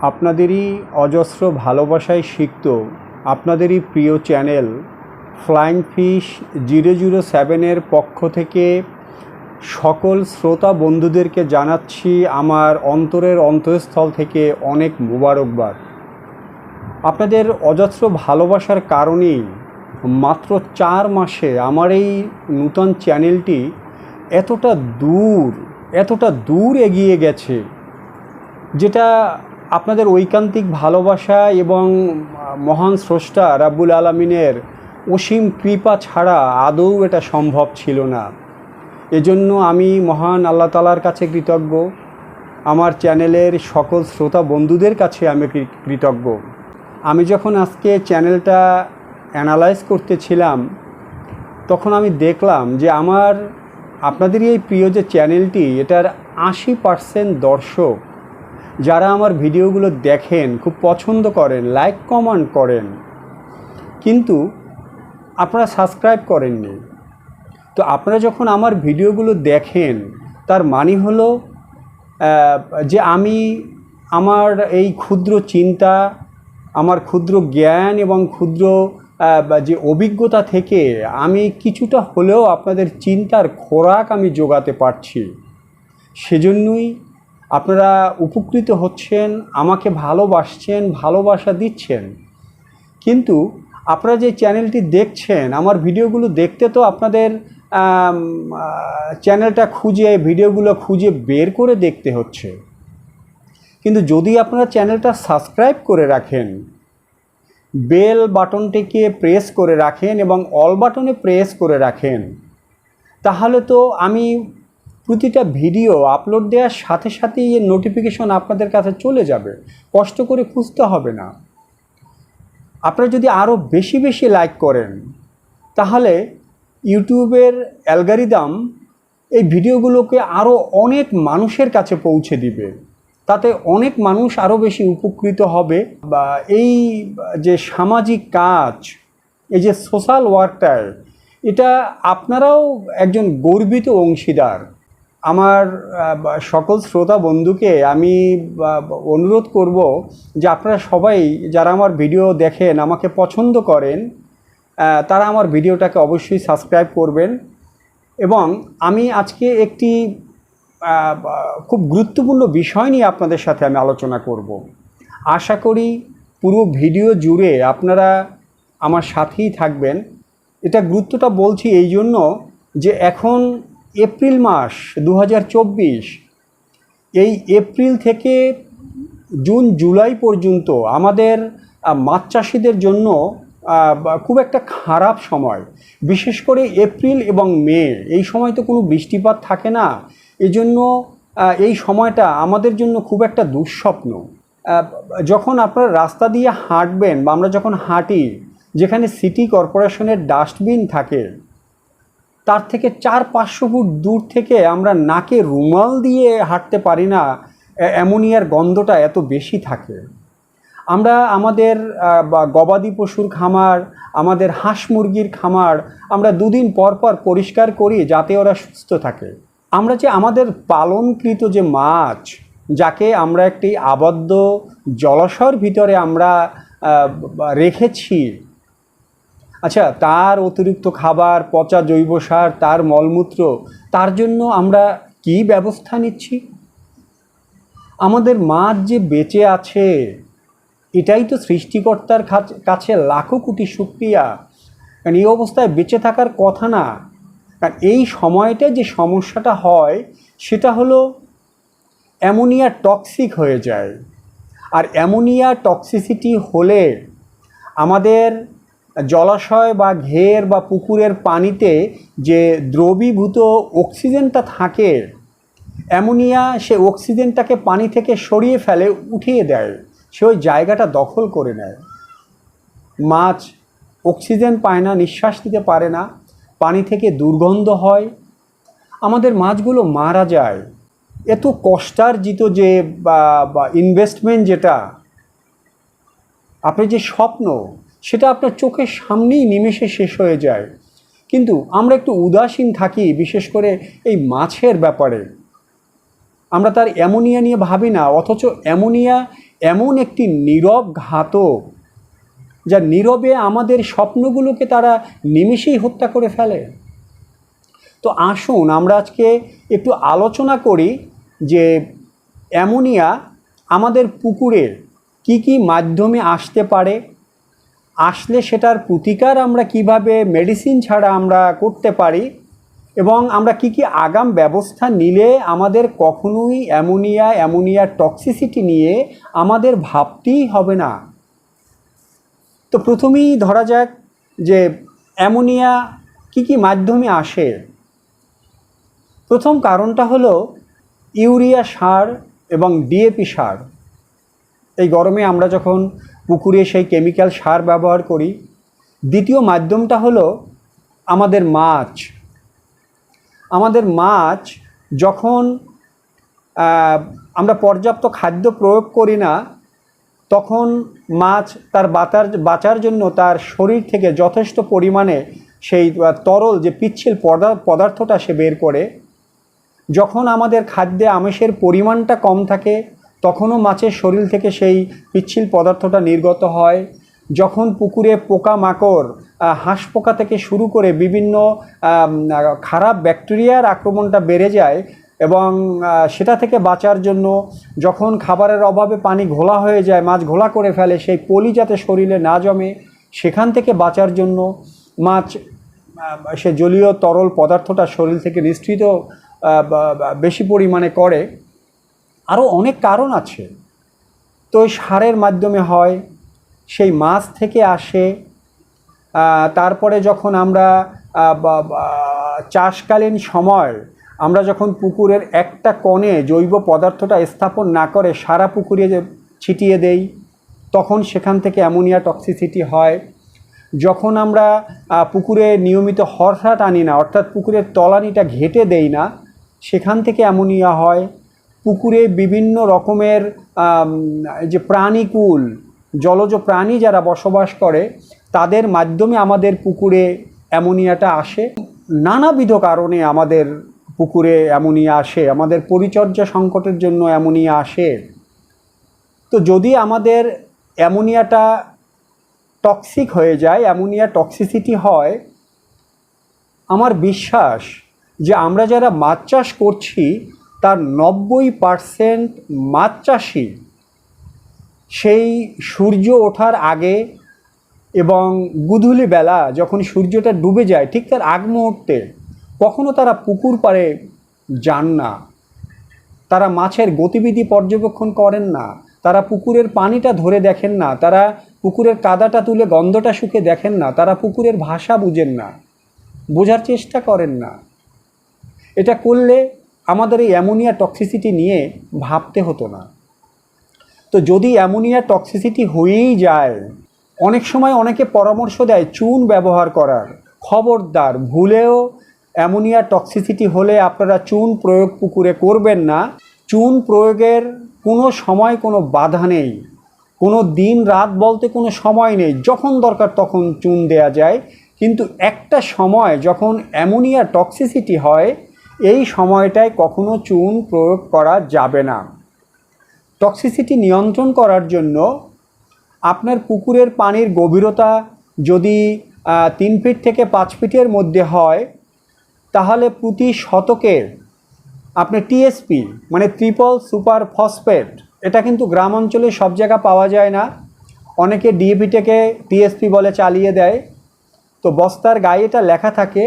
আপনাদেরই অজস্র ভালোবাসায় সিক্ত আপনাদেরই প্রিয় চ্যানেল ফ্লাইং ফিশ 007-এর পক্ষ থেকে সকল শ্রোতা বন্ধুদেরকে জানাচ্ছি আমার অন্তরের অন্তঃস্থল থেকে অনেক মোবারকবাদ। আপনাদের অজস্র ভালোবাসার কারণেই মাত্র 4 মাসে আমার এই নূতন চ্যানেলটি এতটা দূর এগিয়ে গেছে, যেটা আপনাদের ঐকান্তিক ভালোবাসা এবং মহান স্রষ্টা রাব্বুল আলামিনের অসীম কৃপা ছাড়া আদৌ এটা সম্ভব ছিল না। এজন্য আমি মহান আল্লাহ তাআলার কাছে কৃতজ্ঞ, আমার চ্যানেলের সকল শ্রোতা বন্ধুদের কাছে আমি কৃতজ্ঞ। আমি যখন আজকে চ্যানেলটা অ্যানালাইজ করতেছিলাম, তখন আমি দেখলাম যে আপনাদেরই এই প্রিয় যে চ্যানেলটি, এটার 80% দর্শক যারা আমার ভিডিওগুলো দেখেন, খুব পছন্দ করেন, লাইক কমেন্ট করেন, কিন্তু আপনারা সাবস্ক্রাইব করেননি। তো আপনারা যখন আমার ভিডিওগুলো দেখেন, তার মানে হলো যে আমি আমার এই ক্ষুদ্র চিন্তা, আমার ক্ষুদ্র জ্ঞান এবং ক্ষুদ্র যে অভিজ্ঞতা থেকে আমি কিছুটা হলেও আপনাদের চিন্তার খোরাক আমি যোগাতে পারছি। সেজন্যই আপনারা উপকৃত হচ্ছেন, আমাকে ভালোবাসছেন, ভালোবাসা দিচ্ছেন। কিন্তু আপনারা যে চ্যানেলটি দেখছেন, আমার ভিডিওগুলো দেখতে তো আপনাদের চ্যানেলটা খুঁজে, ভিডিওগুলো খুঁজে বের করে দেখতে হচ্ছে। কিন্তু যদি আপনারা চ্যানেলটা সাবস্ক্রাইব করে রাখেন, বেল বাটনটিকে প্রেস করে রাখেন এবং অল বাটনে প্রেস করে রাখেন, তাহলে তো আমি প্রতিটা ভিডিও আপলোড দেওয়ার সাথে সাথেই এর নোটিফিকেশন আপনাদের কাছে চলে যাবে, কষ্ট করে খুঁজতে হবে না। আপনারা যদি আরও বেশি বেশি লাইক করেন, তাহলে ইউটিউবের অ্যালগরিদম এই ভিডিওগুলোকে আরও অনেক মানুষের কাছে পৌঁছে দিবে, তাতে অনেক মানুষ আরও বেশি উপকৃত হবে। বা এই যে সামাজিক কাজ, এই যে সোশ্যাল ওয়ার্কটার, এটা আপনারাও একজন গর্বিত অংশীদার। আমার সকল শ্রোতা বন্ধুকে আমি অনুরোধ করব যে আপনারা সবাই যারা আমার ভিডিও দেখেন, আমাকে পছন্দ করেন, তারা আমার ভিডিওটাকে অবশ্যই সাবস্ক্রাইব করবেন। এবং আমি আজকে একটি খুব গুরুত্বপূর্ণ বিষয় নিয়ে আপনাদের সাথে আমি আলোচনা করব। আশা করি পুরো ভিডিও জুড়ে আপনারা আমার সাথেই থাকবেন। এটা গুরুত্বটা বলছি এই জন্য যে এখন এপ্রিল মাস 2024, এই এপ্রিল থেকে জুন জুলাই পর্যন্ত আমাদের মাছ চাষিদের জন্য খুব একটা খারাপ সময়। বিশেষ করে এপ্রিল এবং মে, এই সময় তো কোনো বৃষ্টিপাত থাকে না। এজন্য এই সময়টা আমাদের জন্য খুব একটা দুঃস্বপ্ন। যখন আপনারা রাস্তা দিয়ে হাঁটবেন বা আমরা যখন হাঁটি, যেখানে সিটি কর্পোরেশনের ডাস্টবিন থাকে, তার থেকে 400-500 ফুট দূর থেকে আমরা নাকে রুমাল দিয়ে হাঁটতে পারি না, অ্যামোনিয়ার গন্ধটা এত বেশি থাকে। আমরা আমাদের গবাদি পশুর খামার, আমাদের হাঁস মুরগির খামার আমরা 2 দিন পর পর পরিষ্কার করি, যাতে ওরা সুস্থ থাকে। আমরা যে আমাদের পালনকৃত যে মাছ, যাকে আমরা একটি আবদ্ধ জলাশয়ের ভিতরে আমরা রেখেছি, আচ্ছা, তার অতিরিক্ত খাবার, পচা জৈব সার, তার মলমূত্র, তার জন্য আমরা কি ব্যবস্থা নিচ্ছি? আমাদের মাছ যে বেঁচে আছে, এটাই তো সৃষ্টিকর্তার কাছে লাখো কোটি শুকরিয়া। কারণ এই অবস্থায় বেঁচে থাকার কথা না। কারণ এই সময়টা যে সমস্যাটা হয়, সেটা হলো অ্যামোনিয়া টক্সিক হয়ে যায়। আর অ্যামোনিয়া টক্সিসিটি হলে আমাদের জলাশয় বা ঘের বা পুকুরের পানিতে যে দ্রবীভূত অক্সিজেনটা থাকে, অ্যামোনিয়া সে অক্সিজেনটাকে পানি থেকে সরিয়ে ফেলে, উঠিয়ে দেয়, সে ওই জায়গাটা দখল করে নেয়। মাছ অক্সিজেন পায় না, নিঃশ্বাস নিতে পারে না, পানি থেকে দুর্গন্ধ হয়, আমাদের মাছগুলো মারা যায়। এত কষ্টার্জিত যে বা ইনভেস্টমেন্ট, যেটা আপনার যে স্বপ্ন, সেটা আপনার চোখের সামনেই নিমেষে শেষ হয়ে যায়। কিন্তু আমরা একটু উদাসীন থাকি, বিশেষ করে এই মাছের ব্যাপারে। আমরা তার অ্যামোনিয়া নিয়ে ভাবি না, অথচ অ্যামোনিয়া এমন একটি নীরব ঘাতক, যা নীরবে আমাদের স্বপ্নগুলোকে তারা নিমেষেই হত্যা করে ফেলে। তো আসুন আমরা আজকে একটু আলোচনা করি যে অ্যামোনিয়া আমাদের পুকুরে কি কি মাধ্যমে আসতে পারে, আসলে সেটার প্রতিকার আমরা কিভাবে মেডিসিন ছাড়া আমরা করতে পারি, এবং আমরা কি কি আগাম ব্যবস্থা নিলে আমাদের কখনোই অ্যামোনিয়ার টক্সিসিটি নিয়ে আমাদের ভাবতেই হবে না। তো প্রথমেই ধরা যাক যে অ্যামোনিয়া কি কি মাধ্যমে আসে। প্রথম কারণটা হলো ইউরিয়া সার এবং ডিএপি সার। এই গরমে আমরা যখন পুকুরে সেই কেমিক্যাল সার ব্যবহার করি। দ্বিতীয় মাধ্যমটা হলো আমাদের মাছ যখন আমরা পর্যাপ্ত খাদ্য প্রয়োগ করি না, তখন মাছ তার বাঁচার জন্য তার শরীর থেকে যথেষ্ট পরিমাণে সেই তরল যে পিচ্ছিল পদার্থটা সে বের করে। যখন আমাদের খাদ্যে আমিষের পরিমাণটা কম থাকে, তখনও মাছের শরীর থেকে সেই পিচ্ছিল পদার্থটা নির্গত হয়। যখন পুকুরে পোকামাকড়, হাঁস পোকা থেকে শুরু করে বিভিন্ন খারাপ ব্যাকটেরিয়ার আক্রমণটা বেড়ে যায়, এবং সেটা থেকে বাঁচার জন্য যখন খাবারের অভাবে পানি ঘোলা হয়ে যায়, মাছ ঘোলা করে ফেলে, সেই পলি যাতে শরীরে না জমে, সেখান থেকে বাঁচার জন্য মাছ সে জলীয় তরল পদার্থটা শরীর থেকে নিঃসৃত বেশি পরিমাণে করে। আরও অনেক কারণ আছে। তো ওই সারের মাধ্যমে হয়, সেই মাছ থেকে আসে। তারপরে যখন আমরা চাষকালীন সময় আমরা যখন পুকুরের একটা কোণে জৈব পদার্থটা স্থাপন না করে সারা পুকুরে ছিটিয়ে দেই, তখন সেখান থেকে অ্যামোনিয়া টক্সিসিটি হয়। যখন আমরা পুকুরে নিয়মিত হরসা টানি না, অর্থাৎ পুকুরের তলানিটা ঘেঁটে দেই না, সেখান থেকে অ্যামোনিয়া হয়। পুকুরে বিভিন্ন রকমের যে প্রাণীকুল, জলজ প্রাণী যারা বসবাস করে, তাদের মাধ্যমে আমাদের পুকুরে অ্যামোনিয়াটা আসে। নানাবিধ কারণে আমাদের পুকুরে অ্যামোনিয়া আসে, আমাদের পরিচর্যা সংকটের জন্য অ্যামোনিয়া আসে। তো যদি আমাদের অ্যামোনিয়াটা টক্সিক হয়ে যায়, অ্যামোনিয়া টক্সিসিটি হয়, আমার বিশ্বাস যে আমরা যারা মাছ চাষ করছি তার 90% মাছ চাষি সেই সূর্য ওঠার আগে এবং গুধূলি বেলা যখন সূর্যটা ডুবে যায় ঠিক তার আগ মুহূর্তে কখনো তারা পুকুর পাড়ে যান না। তারা মাছের গতিবিধি পর্যবেক্ষণ করেন না, তারা পুকুরের পানিটা ধরে দেখেন না, তারা পুকুরের কাদাটা তুলে গন্ধটা শুকে দেখেন না, তারা পুকুরের ভাষা বুঝেন না, বোঝার চেষ্টা করেন না। এটা করলে আমাদের এই অ্যামোনিয়া টক্সিসিটি নিয়ে ভাবতে হতো না। তো যদি অ্যামোনিয়া টক্সিসিটি হয়েই যায়, অনেক সময় অনেকে পরামর্শ দেয় চুন ব্যবহার করার। খবরদার, ভুলেও অ্যামোনিয়া টক্সিসিটি হলে আপনারা চুন প্রয়োগ পুকুরে করবেন না। চুন প্রয়োগের কোনো সময় কোনো বাধা নেই, কোনো দিন রাত বলতে কোনো সময় নেই, যখন দরকার তখন চুন দেয়া যায়। কিন্তু একটা সময় যখন অ্যামোনিয়া টক্সিসিটি হয়, এই সময়টায় কখনো চুন প্রয়োগ করা যাবে না। টক্সিসিটি নিয়ন্ত্রণ করার জন্য আপনার পুকুরের পানির গভীরতা যদি 3 ফিট থেকে 5 ফিটের মধ্যে হয়, তাহলে প্রতি শতকে আপনি টিএসপি মানে ট্রিপল সুপার ফসফেট, এটা কিন্তু গ্রাম অঞ্চলে সব জায়গা পাওয়া যায় না, অনেকে ডিএপি থেকে টিএসপি বলে চালিয়ে দেয়। তো বস্তার গায়ে এটা লেখা থাকে,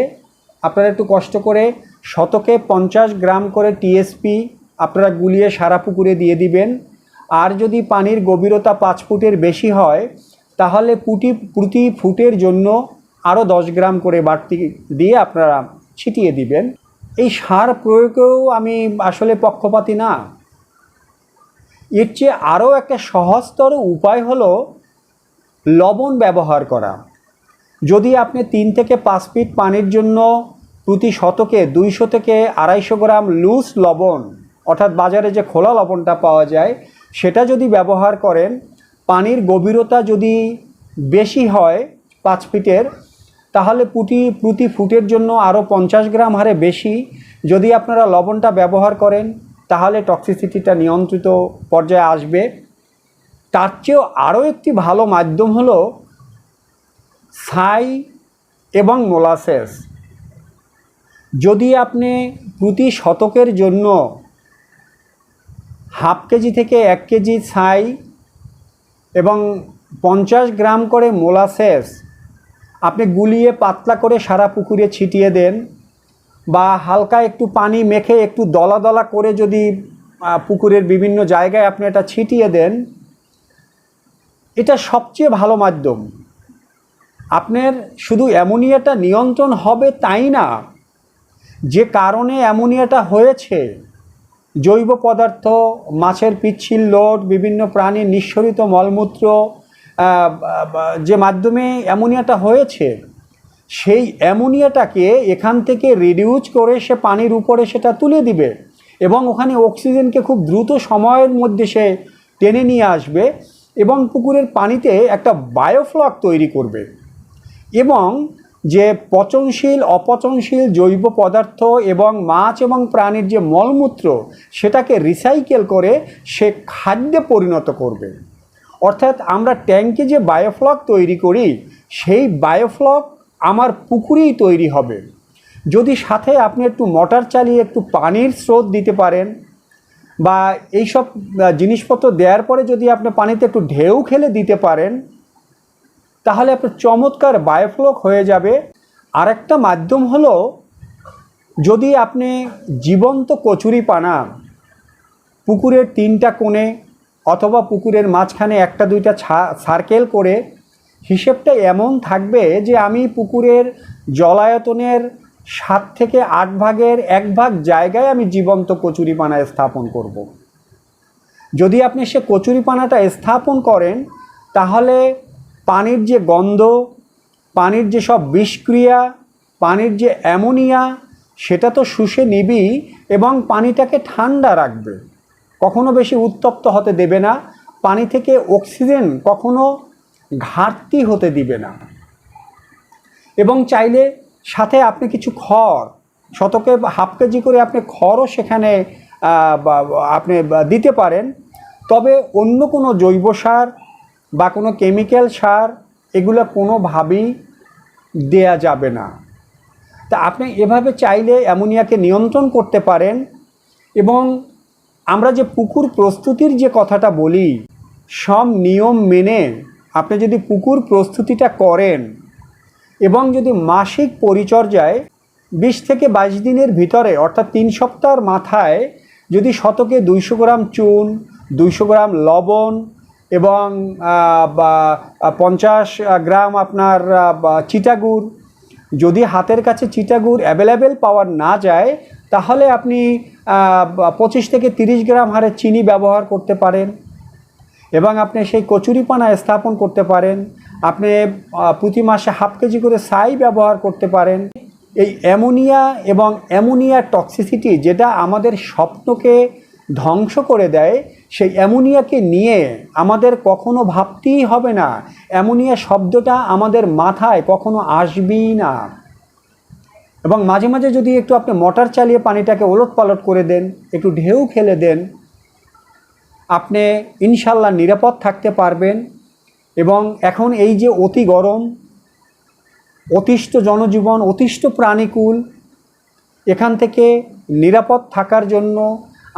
আপনারা একটু কষ্ট করে শতকে 50 গ্রাম করে টিএসপি আপনারা গুলিয়ে সারা পুকুরে দিয়ে দিবেন। আর যদি পানির গভীরতা 5 ফুটের বেশি হয়, তাহলে প্রতি ফুটের জন্য আরও 10 গ্রাম করে বাড়তি দিয়ে আপনারা ছিটিয়ে দিবেন। এই সার প্রয়োগেও আমি আসলে পক্ষপাতী না। এর চেয়ে আরও একটা সহজতর উপায় হলো লবণ ব্যবহার করা। যদি আপনি 3 থেকে 5 ফিট পানির জন্য প্রতি শতকে 200 থেকে 250 গ্রাম লুজ লবণ, অর্থাৎ বাজারে যে খোলা লবণটা পাওয়া যায়, সেটা যদি ব্যবহার করেন, পানির গভীরতা যদি বেশি হয় 5 ফিটের, তাহলে প্রতি ফুটের জন্য আরও 50 গ্রাম হারে বেশি যদি আপনারা লবণটা ব্যবহার করেন, তাহলে টক্সিসিটিটা নিয়ন্ত্রিত পর্যায়ে আসবে। তার চেয়েও আরও একটি ভালো মাধ্যম হলো ছাই এবং মোলাসেস। যদি আপনি প্রতি শতকের জন্য হাফ কেজি থেকে 1 কেজি ছাই এবং 50 গ্রাম করে মোলাসেস আপনি গুলিয়ে পাতলা করে সারা পুকুরে ছিটিয়ে দেন, বা হালকা একটু পানি মেখে একটু দলা দলা করে যদি পুকুরের বিভিন্ন জায়গায় আপনি এটা ছিটিয়ে দেন, এটা সবচেয়ে ভালো মাধ্যম। আপনার শুধু অ্যামোনিয়াটা নিয়ন্ত্রণ হবে তাই না, যে কারণে অ্যামোনিয়াটা হয়েছে, জৈব পদার্থ, মাছের পিচ্ছিল লোড, বিভিন্ন প্রাণীর নিঃসরিত মলমূত্র, যে মাধ্যমে অ্যামোনিয়াটা হয়েছে, সেই অ্যামোনিয়াটাকে এখান থেকে রিডিউস করে সে পানির উপরে সেটা তুলে দিবে এবং ওখানে অক্সিজেনকে খুব দ্রুত সময়ের মধ্যে সে টেনে নিয়ে আসবে এবং পুকুরের পানিতে একটা বায়োফ্লক তৈরি করবে এবং যে পচনশীল অপচনশীল জৈব পদার্থ এবং মাছ এবং প্রাণীর যে মলমূত্র সেটাকে রিসাইকেল করে সে খাদ্যে পরিণত করবে। অর্থাৎ আমরা ট্যাঙ্কে যে বায়োফ্লক তৈরি করি সেই বায়োফ্লক আমার পুকুরেই তৈরি হবে। যদি সাথে আপনি একটু মোটর চালিয়ে একটু পানির স্রোত দিতে পারেন বা এইসব জিনিসপত্র দেওয়ার পরে যদি আপনি পানিতে একটু ঢেউ খেলে দিতে পারেন, তাহলে আপনার চমৎকার বায়োফ্লক হয়ে যাবে। আরেকটা মাধ্যম হলো, যদি আপনি জীবন্ত কচুরিপানা পুকুরের 3টা কোণে অথবা পুকুরের মাঝখানে 1-2টা সার্কেল করে, হিসেবটা এমন থাকবে যে আমি পুকুরের জলায়তনের 7 থেকে 8 ভাগের 1 ভাগ জায়গায় আমি জীবন্ত কচুরিপানা স্থাপন করব। যদি আপনি সে কচুরিপানাটা স্থাপন করেন, তাহলে পানির যে গন্ধ, পানির যে সব বিষক্রিয়া, পানির যে অ্যামোনিয়া, সেটা তো শুষে নিবি এবং পানিটাকে ঠান্ডা রাখবে, কখনো বেশি উত্তপ্ত হতে দেবে না, পানি থেকে অক্সিজেন কখনো ঘাটতি হতে দিবে না। এবং চাইলে সাথে আপনি কিছু খড়, শতকে হাফ কেজি করে আপনি খড়ও সেখানে আপনি দিতে পারেন। তবে অন্য কোনো জৈব সার বা কোনো কেমিক্যাল সার এগুলো কোনোভাবেই দেয়া যাবে না। তা আপনি এভাবে চাইলে অ্যামোনিয়াকে নিয়ন্ত্রণ করতে পারেন। এবং আমরা যে পুকুর প্রস্তুতির যে কথাটা বলি, সব নিয়ম মেনে আপনি যদি পুকুর প্রস্তুতিটা করেন এবং যদি মাসিক পরিচর্যায় 20 থেকে 22 দিনের ভিতরে, অর্থাৎ 3 সপ্তাহের মাথায় যদি শতকে 200 গ্রাম চুন, 200 গ্রাম লবণ এবং 50 গ্রাম আপনার চিটাগুড়, যদি হাতের কাছে চিটাগুড় অ্যাভেলেবেল পাওয়া না যায়, তাহলে আপনি 25 থেকে 30 গ্রাম হারে চিনি ব্যবহার করতে পারেন এবং আপনি সেই কচুরিপানা স্থাপন করতে পারেন। আপনি প্রতি মাসে হাফ কেজি করে ছাই ব্যবহার করতে পারেন। এই অ্যামোনিয়া এবং অ্যামোনিয়া টক্সিসিটি যেটা আমাদের স্বপ্নকে ধ্বংস করে দেয়, সেই অ্যামোনিয়াকে নিয়ে আমাদের কখনো ভাবতেই হবে না, অ্যামোনিয়া শব্দটা আমাদের মাথায় কখনো আসবেই না। এবং মাঝে মাঝে যদি একটু আপনি মোটর চালিয়ে পানিটাকে ওলটপালট করে দেন, একটু ঢেউ খেলে দেন, আপনি ইনশাল্লাহ নিরাপদ থাকতে পারবেন। এবং এখন এই যে অতি গরম, অতিষ্ঠ জনজীবন, অতিষ্ঠ প্রাণীকুল, এখান থেকে নিরাপদ থাকার জন্য,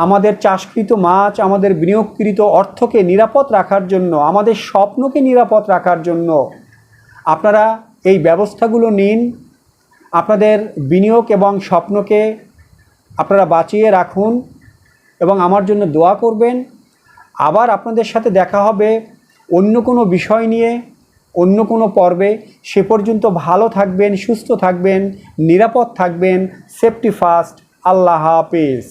আমাদের চাষকৃত মাছ, আমাদের বিনিয়োগকৃত অর্থকে নিরাপদ রাখার জন্য, আমাদের স্বপ্নকে নিরাপদ রাখার জন্য আপনারা এই ব্যবস্থাগুলো নিন। আপনাদের বিনিয়োগ এবং স্বপ্নকে আপনারা বাঁচিয়ে রাখুন এবং আমার জন্য দোয়া করবেন। আবার আপনাদের সাথে দেখা হবে অন্য কোনো বিষয় নিয়ে, অন্য কোনো পর্বে। সে পর্যন্ত ভালো থাকবেন, সুস্থ থাকবেন, নিরাপদ থাকবেন। Safety first. আল্লাহ হাফেজ।